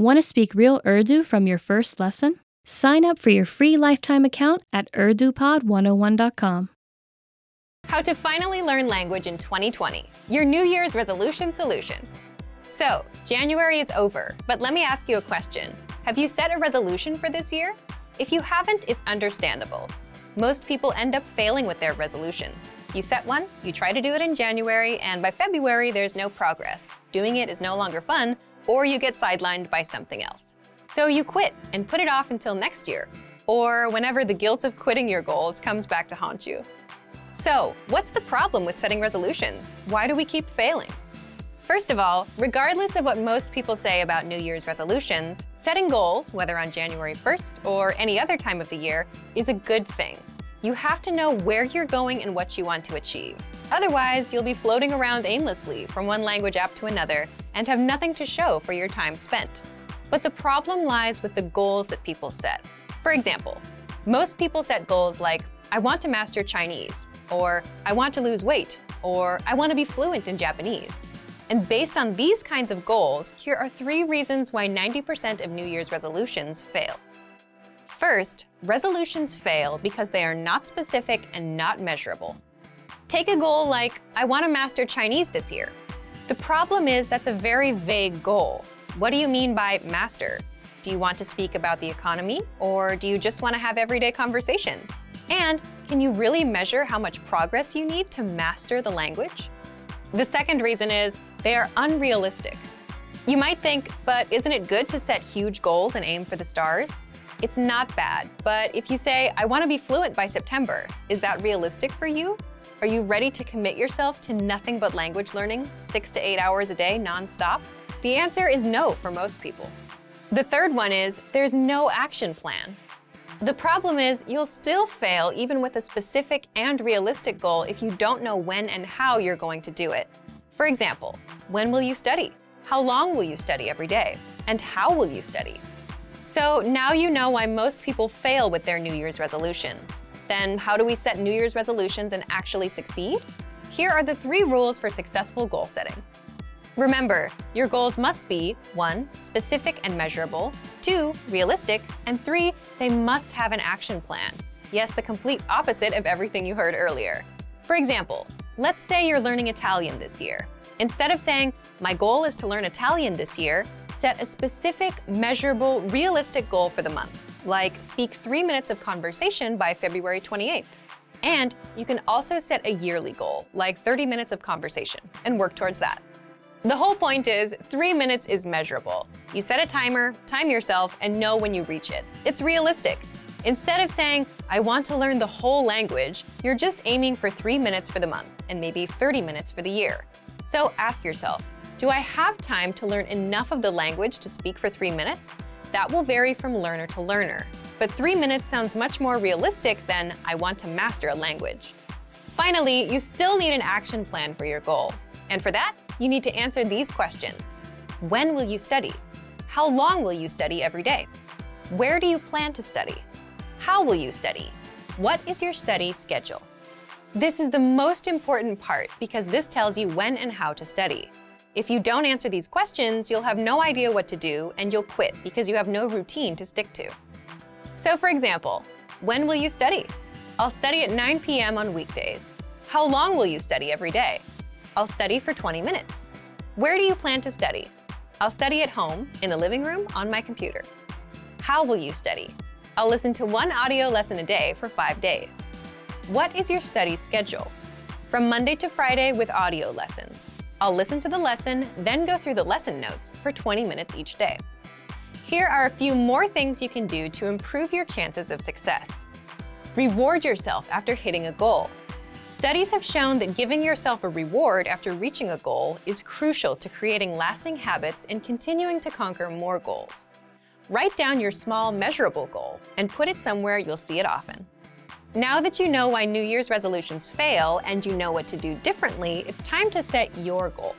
Want to speak real Urdu from your first lesson? Sign up for your free lifetime account at urdupod101.com. How to finally learn language in 2020, your New Year's resolution solution. So, January is over, but let me ask you a question. Have you set a resolution for this year? If you haven't, it's understandable. Most people end up failing with their resolutions. You set one, you try to do it in January, and by February, there's no progress. Doing it is no longer fun, or you get sidelined by something else. So you quit and put it off until next year, or whenever the guilt of quitting your goals comes back to haunt you. So, what's the problem with setting resolutions? Why do we keep failing? First of all, regardless of what most people say about New Year's resolutions, setting goals, whether on January 1st or any other time of the year, is a good thing. You have to know where you're going and what you want to achieve. Otherwise, you'll be floating around aimlessly from one language app to another and have nothing to show for your time spent. But the problem lies with the goals that people set. For example, most people set goals like, I want to master Chinese, or I want to lose weight, or I want to be fluent in Japanese. And based on these kinds of goals, here are 3 reasons why 90% of New Year's resolutions fail. First, resolutions fail because they are not specific and not measurable. Take a goal like, I want to master Chinese this year. The problem is that's a very vague goal. What do you mean by master? Do you want to speak about the economy, or do you just want to have everyday conversations? And can you really measure how much progress you need to master the language? The second reason is they are unrealistic. You might think, but isn't it good to set huge goals and aim for the stars? It's not bad, but if you say, I want to be fluent by September, is that realistic for you? Are you ready to commit yourself to nothing but language learning, 6 to 8 hours a day nonstop? The answer is no for most people. The third one is there's no action plan. The problem is you'll still fail even with a specific and realistic goal if you don't know when and how you're going to do it. For example, when will you study? How long will you study every day? And how will you study? So now you know why most people fail with their New Year's resolutions. Then how do we set New Year's resolutions and actually succeed? Here are the 3 rules for successful goal setting. Remember, your goals must be 1. Specific and measurable, 2. Realistic, and 3. They must have an action plan. Yes, the complete opposite of everything you heard earlier. For example, let's say you're learning Italian this year. Instead of saying, my goal is to learn Italian this year, set a specific, measurable, realistic goal for the month, like speak 3 minutes of conversation by February 28th. And you can also set a yearly goal, like 30 minutes of conversation, and work towards that. The whole point is 3 minutes is measurable. You set a timer, time yourself, and know when you reach it. It's realistic. Instead of saying, I want to learn the whole language, you're just aiming for 3 minutes for the month and maybe 30 minutes for the year. So ask yourself, do I have time to learn enough of the language to speak for 3 minutes? That will vary from learner to learner. But 3 minutes sounds much more realistic than I want to master a language. Finally, you still need an action plan for your goal. And for that, you need to answer these questions. When will you study? How long will you study every day? Where do you plan to study? How will you study? What is your study schedule? This is the most important part because this tells you when and how to study. If you don't answer these questions, you'll have no idea what to do and you'll quit because you have no routine to stick to. So for example, when will you study? I'll study at 9 p.m. on weekdays. How long will you study every day? I'll study for 20 minutes. Where do you plan to study? I'll study at home, in the living room, on my computer. How will you study? I'll listen to 1 audio lesson a day for 5 days. What is your study schedule? From Monday to Friday with audio lessons. I'll listen to the lesson, then go through the lesson notes for 20 minutes each day. Here are a few more things you can do to improve your chances of success. Reward yourself after hitting a goal. Studies have shown that giving yourself a reward after reaching a goal is crucial to creating lasting habits and continuing to conquer more goals. Write down your small, measurable goal and put it somewhere you'll see it often. Now that you know why New Year's resolutions fail and you know what to do differently, it's time to set your goal.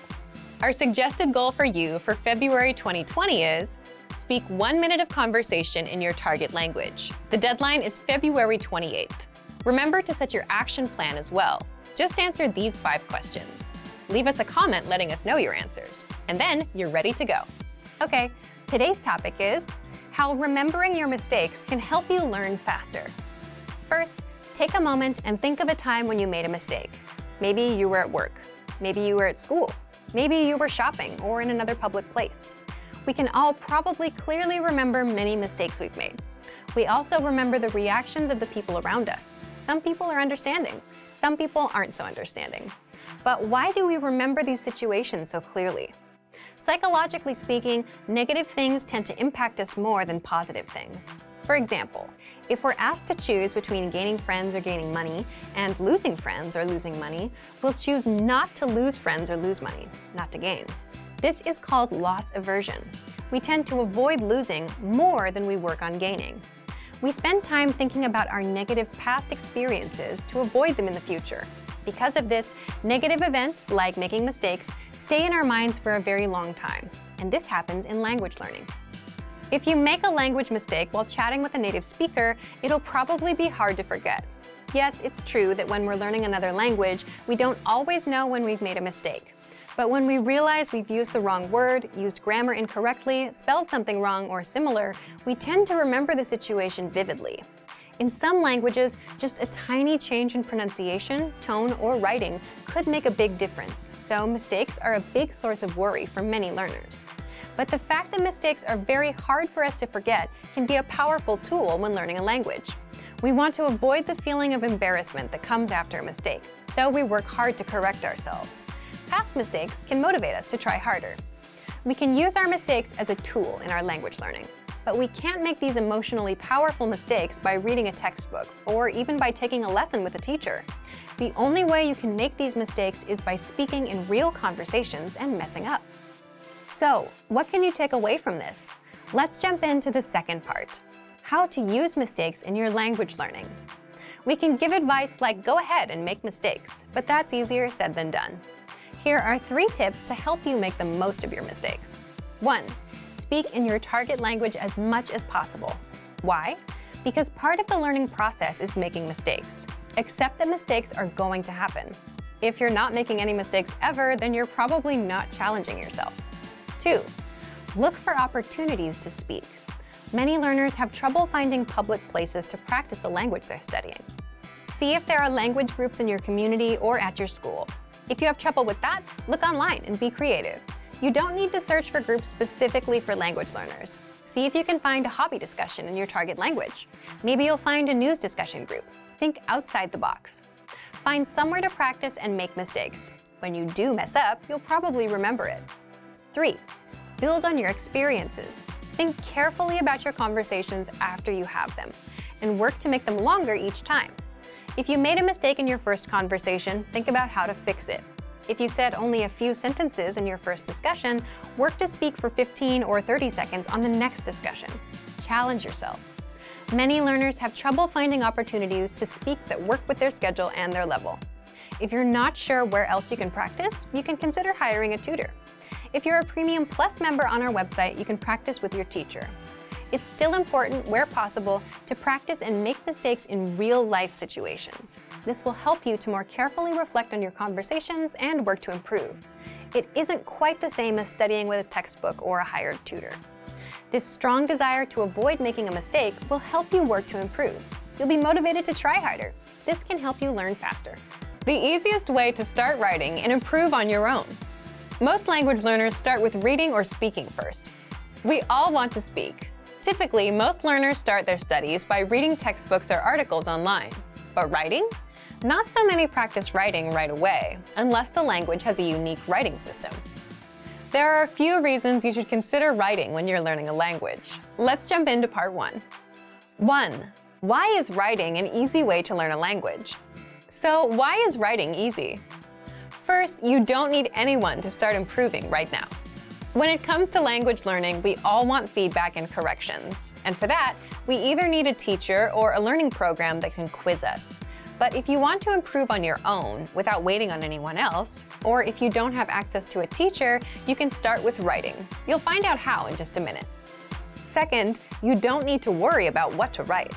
Our suggested goal for you for February 2020 is speak 1 minute of conversation in your target language. The deadline is February 28th. Remember to set your action plan as well. Just answer these 5 questions. Leave us a comment letting us know your answers, and then you're ready to go. Okay, Today's topic is how remembering your mistakes can help you learn faster. First, take a moment and think of a time when you made a mistake. Maybe you were at work, maybe you were at school, maybe you were shopping or in another public place. We can all probably clearly remember many mistakes we've made. We also remember the reactions of the people around us. Some people are understanding, some people aren't so understanding. But why do we remember these situations so clearly? Psychologically speaking, negative things tend to impact us more than positive things. For example, if we're asked to choose between gaining friends or gaining money and losing friends or losing money, we'll choose not to lose friends or lose money, not to gain. This is called loss aversion. We tend to avoid losing more than we work on gaining. We spend time thinking about our negative past experiences to avoid them in the future. Because of this, negative events, like making mistakes, stay in our minds for a very long time. And this happens in language learning. If you make a language mistake while chatting with a native speaker, it'll probably be hard to forget. Yes, it's true that when we're learning another language, we don't always know when we've made a mistake. But when we realize we've used the wrong word, used grammar incorrectly, spelled something wrong or similar, we tend to remember the situation vividly. In some languages, just a tiny change in pronunciation, tone, or writing could make a big difference, so mistakes are a big source of worry for many learners. But the fact that mistakes are very hard for us to forget can be a powerful tool when learning a language. We want to avoid the feeling of embarrassment that comes after a mistake, so we work hard to correct ourselves. Past mistakes can motivate us to try harder. We can use our mistakes as a tool in our language learning. But we can't make these emotionally powerful mistakes by reading a textbook or even by taking a lesson with a teacher. The only way you can make these mistakes is by speaking in real conversations and messing up. So, what can you take away from this? Let's jump into the second part: how to use mistakes in your language learning. We can give advice like go ahead and make mistakes, but that's easier said than done. Here are 3 tips to help you make the most of your mistakes. 1. Speak in your target language as much as possible. Why? Because part of the learning process is making mistakes. Accept that mistakes are going to happen. If you're not making any mistakes ever, then you're probably not challenging yourself. 2. Look for opportunities to speak. Many learners have trouble finding public places to practice the language they're studying. See if there are language groups in your community or at your school. If you have trouble with that, look online and be creative. You don't need to search for groups specifically for language learners. See if you can find a hobby discussion in your target language. Maybe you'll find a news discussion group. Think outside the box. Find somewhere to practice and make mistakes. When you do mess up, you'll probably remember it. 3. Build on your experiences. Think carefully about your conversations after you have them, and work to make them longer each time. If you made a mistake in your first conversation, think about how to fix it. If you said only a few sentences in your first discussion, work to speak for 15 or 30 seconds on the next discussion. Challenge yourself. Many learners have trouble finding opportunities to speak that work with their schedule and their level. If you're not sure where else you can practice, you can consider hiring a tutor. If you're a Premium Plus member on our website, you can practice with your teacher. It's still important, where possible, to practice and make mistakes in real-life situations. This will help you to more carefully reflect on your conversations and work to improve. It isn't quite the same as studying with a textbook or a hired tutor. This strong desire to avoid making a mistake will help you work to improve. You'll be motivated to try harder. This can help you learn faster. The easiest way to start writing and improve on your own. Most language learners start with reading or speaking first. We all want to speak. Typically, most learners start their studies by reading textbooks or articles online. But writing? Not so many practice writing right away, unless the language has a unique writing system. There are a few reasons you should consider writing when you're learning a language. Let's jump into part 1. 1. Why is writing an easy way to learn a language? So, why is writing easy? First, you don't need anyone to start improving right now. When it comes to language learning, we all want feedback and corrections. And for that, we either need a teacher or a learning program that can quiz us. But if you want to improve on your own without waiting on anyone else, or if you don't have access to a teacher, you can start with writing. You'll find out how in just a minute. Second, you don't need to worry about what to write.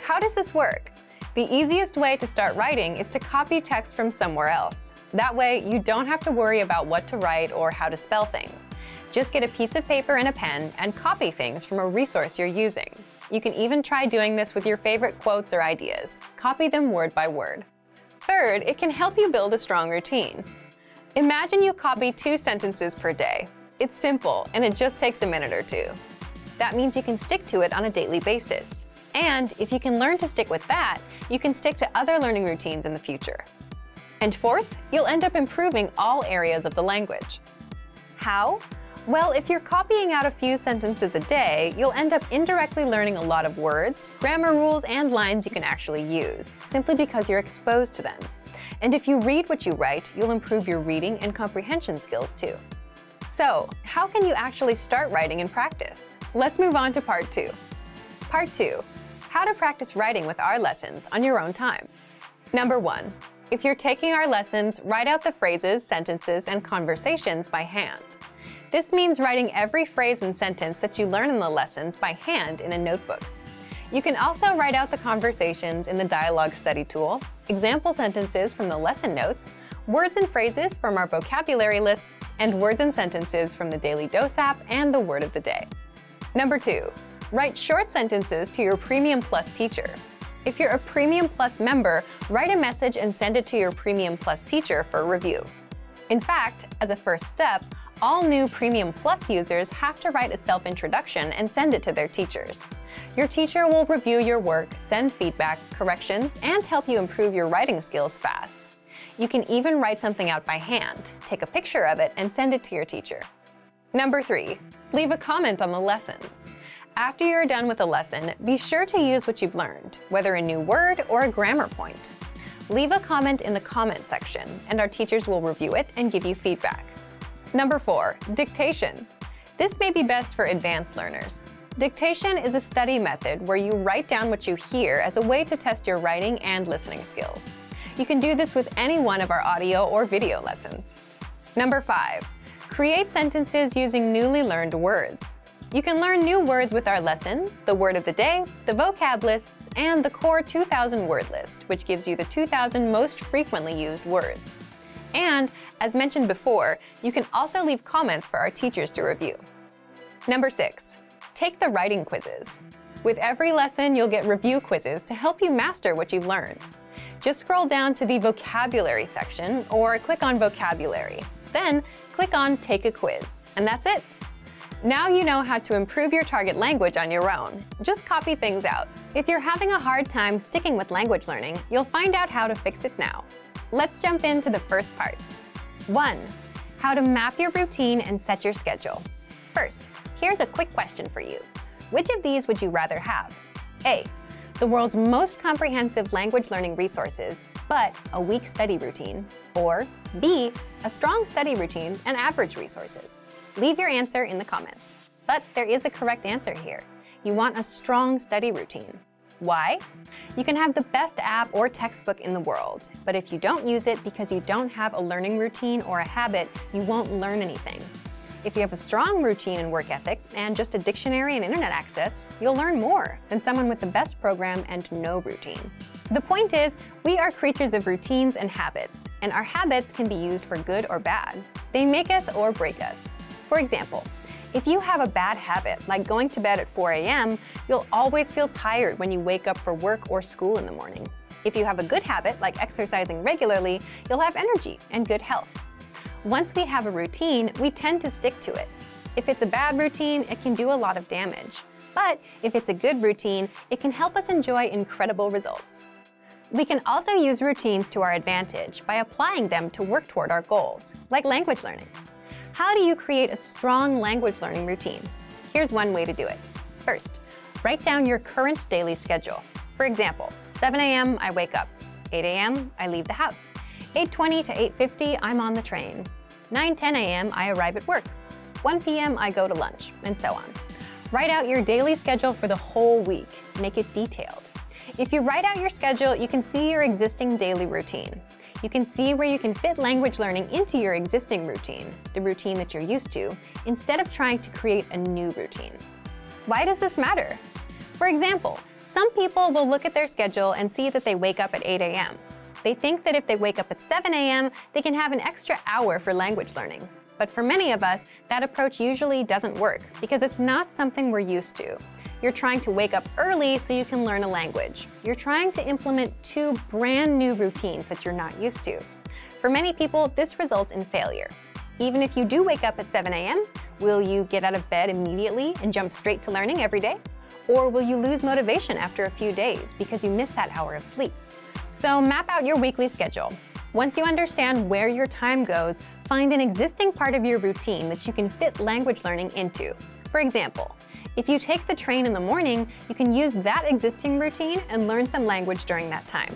How does this work? The easiest way to start writing is to copy text from somewhere else. That way, you don't have to worry about what to write or how to spell things. Just get a piece of paper and a pen and copy things from a resource you're using. You can even try doing this with your favorite quotes or ideas. Copy them word by word. Third, it can help you build a strong routine. Imagine you copy 2 sentences per day. It's simple, and it just takes a minute or 2. That means you can stick to it on a daily basis. And if you can learn to stick with that, you can stick to other learning routines in the future. And fourth, you'll end up improving all areas of the language. How? Well, if you're copying out a few sentences a day, you'll end up indirectly learning a lot of words, grammar rules, and lines you can actually use, simply because you're exposed to them. And if you read what you write, you'll improve your reading and comprehension skills too. So, how can you actually start writing in practice? Let's move on to Part 2. Part 2. How to practice writing with our lessons on your own time. Number 1. If you're taking our lessons, write out the phrases, sentences, and conversations by hand. This means writing every phrase and sentence that you learn in the lessons by hand in a notebook. You can also write out the conversations in the dialogue study tool, example sentences from the lesson notes, words and phrases from our vocabulary lists, and words and sentences from the Daily Dose app and the Word of the Day. Number 2. Write short sentences to your Premium Plus teacher. If you're a Premium Plus member, write a message and send it to your Premium Plus teacher for review. In fact, as a first step, all new Premium Plus users have to write a self-introduction and send it to their teachers. Your teacher will review your work, send feedback, corrections, and help you improve your writing skills fast. You can even write something out by hand, take a picture of it, and send it to your teacher. Number 3. Leave a comment on the lessons. After you're done with a lesson, be sure to use what you've learned, whether a new word or a grammar point. Leave a comment in the comment section, and our teachers will review it and give you feedback. Number 4. Dictation. This may be best for advanced learners. Dictation is a study method where you write down what you hear as a way to test your writing and listening skills. You can do this with any one of our audio or video lessons. Number 5. Create sentences using newly learned words. You can learn new words with our lessons, the Word of the Day, the vocab lists, and the Core 2000 word list, which gives you the 2000 most frequently used words. And, as mentioned before, you can also leave comments for our teachers to review. Number 6. Take the writing quizzes. With every lesson, you'll get review quizzes to help you master what you've learned. Just scroll down to the vocabulary section or click on vocabulary. Then, click on Take a Quiz, and that's it. Now you know how to improve your target language on your own. Just copy things out. If you're having a hard time sticking with language learning, you'll find out how to fix it now. Let's jump into the first part. 1. How to map your routine and set your schedule. First, here's a quick question for you. Which of these would you rather have? A. The world's most comprehensive language learning resources, but a weak study routine. Or B. A strong study routine and average resources. Leave your answer in the comments. But there is a correct answer here. You want a strong study routine. Why? You can have the best app or textbook in the world, but if you don't use it because you don't have a learning routine or a habit, you won't learn anything. If you have a strong routine and work ethic and just a dictionary and internet access, you'll learn more than someone with the best program and no routine. The point is, we are creatures of routines and habits, and our habits can be used for good or bad. They make us or break us. For example, if you have a bad habit, like going to bed at 4 a.m., you'll always feel tired when you wake up for work or school in the morning. If you have a good habit, like exercising regularly, you'll have energy and good health. Once we have a routine, we tend to stick to it. If it's a bad routine, it can do a lot of damage. But if it's a good routine, it can help us enjoy incredible results. We can also use routines to our advantage by applying them to work toward our goals, like language learning. How do you create a strong language learning routine? Here's one way to do it. First, write down your current daily schedule. For example, 7 a.m. I wake up. 8 a.m. I leave the house. 8:20 to 8:50 I'm on the train. 9:10 a.m. I arrive at work. 1 p.m. I go to lunch, and so on. Write out your daily schedule for the whole week. Make it detailed. If you write out your schedule, you can see your existing daily routine. You can see where you can fit language learning into your existing routine, the routine that you're used to, instead of trying to create a new routine. Why does this matter? For example, some people will look at their schedule and see that they wake up at 8 a.m. They think that if they wake up at 7 a.m., they can have an extra hour for language learning. But for many of us, that approach usually doesn't work because it's not something we're used to. You're trying to wake up early so you can learn a language. You're trying to implement two brand new routines that you're not used to. For many people, this results in failure. Even if you do wake up at 7 a.m., will you get out of bed immediately and jump straight to learning every day? Or will you lose motivation after a few days because you missed that hour of sleep? So map out your weekly schedule. Once you understand where your time goes, find an existing part of your routine that you can fit language learning into. For example, if you take the train in the morning, you can use that existing routine and learn some language during that time.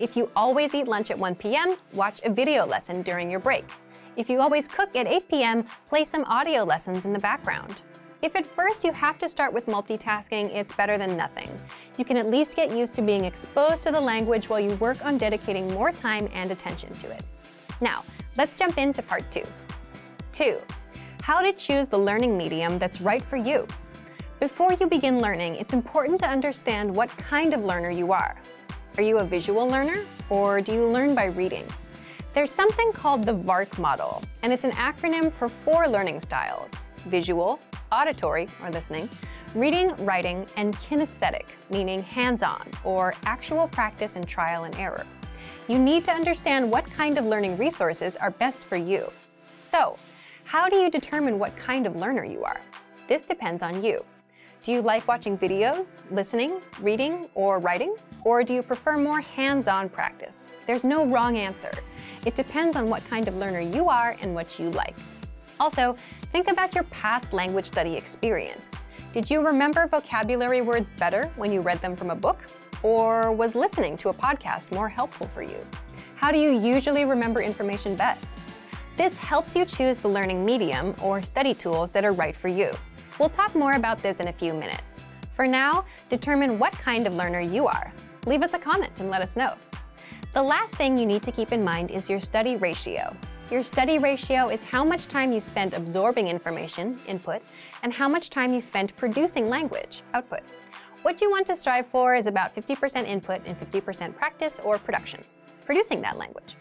If you always eat lunch at 1 p.m., watch a video lesson during your break. If you always cook at 8 p.m., play some audio lessons in the background. If at first you have to start with multitasking, it's better than nothing. You can at least get used to being exposed to the language while you work on dedicating more time and attention to it. Now, let's jump into part 2. 2. How to choose the learning medium that's right for you. Before you begin learning, it's important to understand what kind of learner you are. Are you a visual learner, or do you learn by reading? There's something called the VARK model, and it's an acronym for 4 learning styles: visual, auditory, or listening, reading, writing, and kinesthetic, meaning hands-on, or actual practice and trial and error. You need to understand what kind of learning resources are best for you. So, how do you determine what kind of learner you are? This depends on you. Do you like watching videos, listening, reading, or writing? Or do you prefer more hands-on practice? There's no wrong answer. It depends on what kind of learner you are and what you like. Also, think about your past language study experience. Did you remember vocabulary words better when you read them from a book? Or was listening to a podcast more helpful for you? How do you usually remember information best? This helps you choose the learning medium or study tools that are right for you. We'll talk more about this in a few minutes. For now, determine what kind of learner you are. Leave us a comment and let us know. The last thing you need to keep in mind is your study ratio. Your study ratio is how much time you spend absorbing information, input, and how much time you spend producing language, output. What you want to strive for is about 50% input and 50% practice or production, producing that language.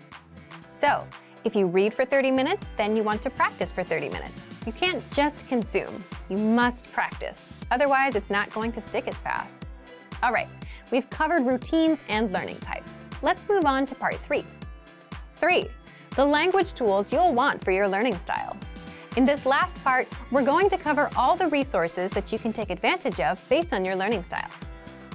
So, if you read for 30 minutes, then you want to practice for 30 minutes. You can't just consume, you must practice. Otherwise, it's not going to stick as fast. All right, we've covered routines and learning types. Let's move on to part 3. 3. The language tools you'll want for your learning style. In this last part, we're going to cover all the resources that you can take advantage of based on your learning style.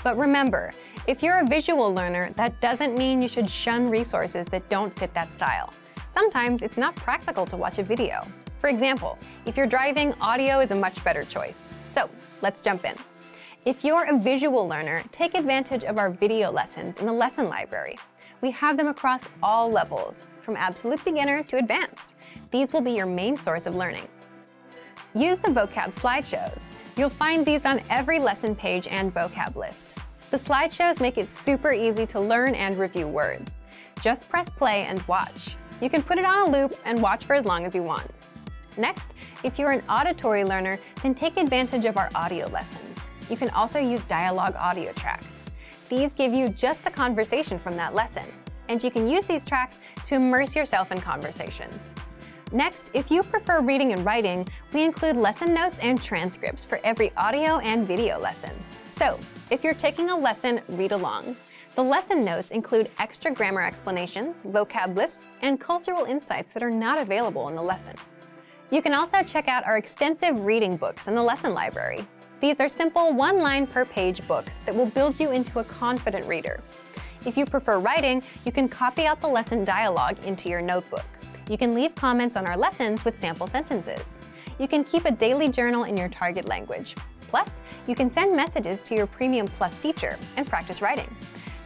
But remember, if you're a visual learner, that doesn't mean you should shun resources that don't fit that style. Sometimes it's not practical to watch a video. For example, if you're driving, audio is a much better choice. So let's jump in. If you're a visual learner, take advantage of our video lessons in the lesson library. We have them across all levels, from absolute beginner to advanced. These will be your main source of learning. Use the vocab slideshows. You'll find these on every lesson page and vocab list. The slideshows make it super easy to learn and review words. Just press play and watch. You can put it on a loop and watch for as long as you want. Next, if you're an auditory learner, then take advantage of our audio lessons. You can also use dialogue audio tracks. These give you just the conversation from that lesson, and you can use these tracks to immerse yourself in conversations. Next, if you prefer reading and writing, we include lesson notes and transcripts for every audio and video lesson. So, if you're taking a lesson, read along. The lesson notes include extra grammar explanations, vocab lists, and cultural insights that are not available in the lesson. You can also check out our extensive reading books in the lesson library. These are simple one-line per page books that will build you into a confident reader. If you prefer writing, you can copy out the lesson dialogue into your notebook. You can leave comments on our lessons with sample sentences. You can keep a daily journal in your target language. Plus, you can send messages to your Premium Plus teacher and practice writing.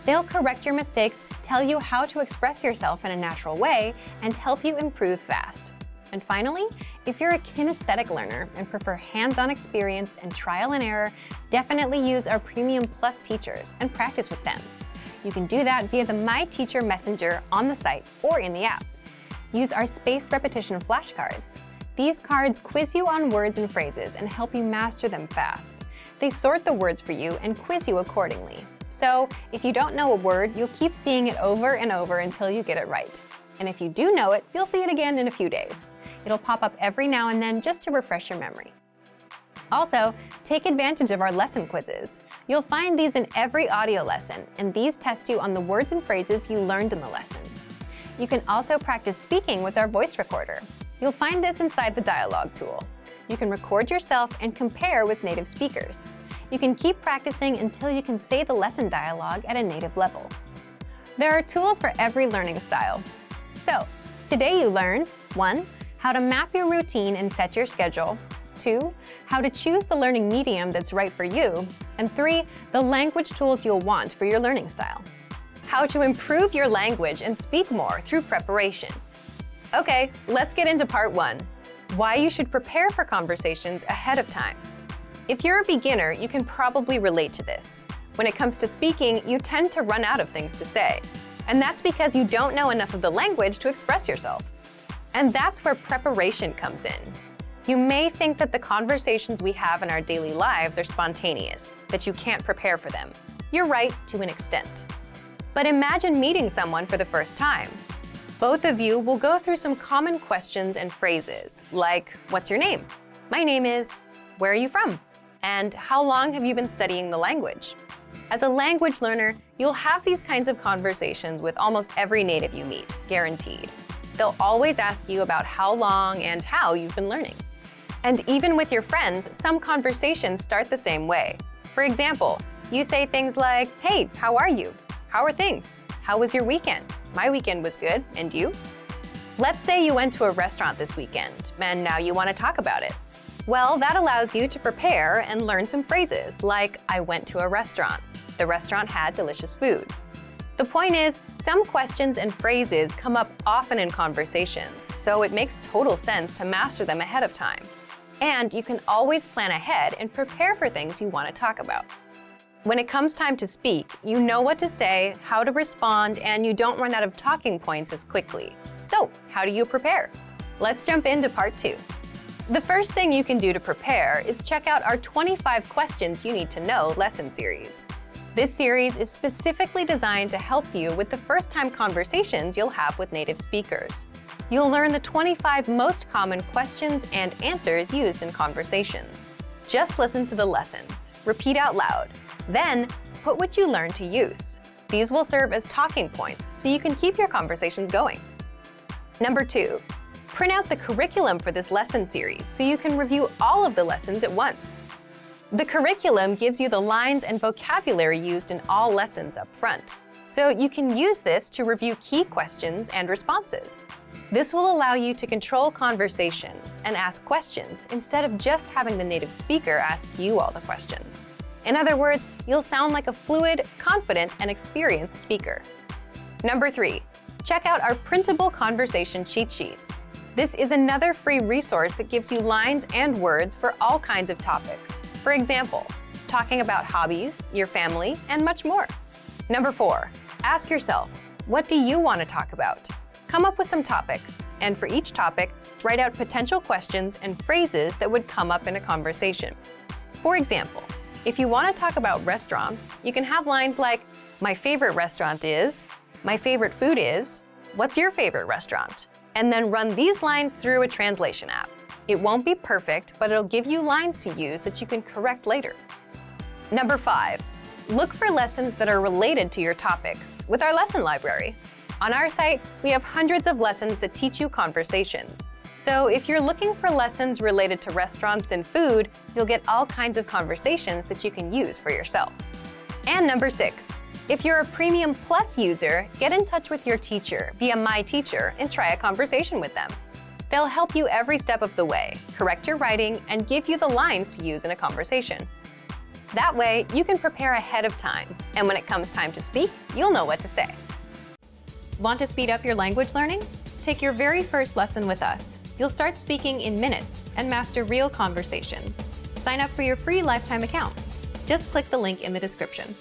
They'll correct your mistakes, tell you how to express yourself in a natural way, and help you improve fast. And finally, if you're a kinesthetic learner and prefer hands-on experience and trial and error, definitely use our Premium Plus teachers and practice with them. You can do that via the My Teacher Messenger on the site or in the app. Use our spaced repetition flashcards. These cards quiz you on words and phrases and help you master them fast. They sort the words for you and quiz you accordingly. So, if you don't know a word, you'll keep seeing it over and over until you get it right. And if you do know it, you'll see it again in a few days. It'll pop up every now and then just to refresh your memory. Also, take advantage of our lesson quizzes. You'll find these in every audio lesson, and these test you on the words and phrases you learned in the lessons. You can also practice speaking with our voice recorder. You'll find this inside the dialogue tool. You can record yourself and compare with native speakers. You can keep practicing until you can say the lesson dialogue at a native level. There are tools for every learning style. So, today you learned 1. How to map your routine and set your schedule. 2. How to choose the learning medium that's right for you. And 3. The language tools you'll want for your learning style. How to improve your language and speak more through preparation. Okay, let's get into part 1. Why you should prepare for conversations ahead of time. If you're a beginner, you can probably relate to this. When it comes to speaking, you tend to run out of things to say. And that's because you don't know enough of the language to express yourself. And that's where preparation comes in. You may think that the conversations we have in our daily lives are spontaneous, that you can't prepare for them. You're right to an extent. But imagine meeting someone for the first time. Both of you will go through some common questions and phrases, like, what's your name? My name is, where are you from? And how long have you been studying the language? As a language learner, you'll have these kinds of conversations with almost every native you meet, guaranteed. They'll always ask you about how long and how you've been learning. And even with your friends, some conversations start the same way. For example, you say things like, hey, how are you? How are things? How was your weekend? My weekend was good, and you? Let's say you went to a restaurant this weekend, and now you want to talk about it. Well, that allows you to prepare and learn some phrases like, I went to a restaurant. The restaurant had delicious food. The point is, some questions and phrases come up often in conversations, so it makes total sense to master them ahead of time. And you can always plan ahead and prepare for things you want to talk about. When it comes time to speak, you know what to say, how to respond, and you don't run out of talking points as quickly. So, how do you prepare? Let's jump into part 2. The first thing you can do to prepare is check out our 25 questions you need to know lesson series. This series is specifically designed to help you with the first-time conversations you'll have with native speakers. You'll learn the 25 most common questions and answers used in conversations. Just listen to the lessons, repeat out loud, then put what you learned to use. These will serve as talking points so you can keep your conversations going. Number 2, print out the curriculum for this lesson series so you can review all of the lessons at once. The curriculum gives you the lines and vocabulary used in all lessons up front, so you can use this to review key questions and responses. This will allow you to control conversations and ask questions instead of just having the native speaker ask you all the questions. In other words, you'll sound like a fluid, confident, and experienced speaker. Number 3, check out our printable conversation cheat sheets. This is another free resource that gives you lines and words for all kinds of topics. For example, talking about hobbies, your family, and much more. Number 4, ask yourself, what do you want to talk about? Come up with some topics, and for each topic, write out potential questions and phrases that would come up in a conversation. For example, if you want to talk about restaurants, you can have lines like, my favorite restaurant is, my favorite food is, what's your favorite restaurant? And then run these lines through a translation app. It won't be perfect, but it'll give you lines to use that you can correct later. Number 5, look for lessons that are related to your topics with our lesson library. On our site, we have hundreds of lessons that teach you conversations. So if you're looking for lessons related to restaurants and food, you'll get all kinds of conversations that you can use for yourself. And number 6, if you're a Premium Plus user, get in touch with your teacher via My Teacher and try a conversation with them. They'll help you every step of the way, correct your writing, and give you the lines to use in a conversation. That way, you can prepare ahead of time, and when it comes time to speak, you'll know what to say. Want to speed up your language learning? Take your very first lesson with us. You'll start speaking in minutes and master real conversations. Sign up for your free lifetime account. Just click the link in the description.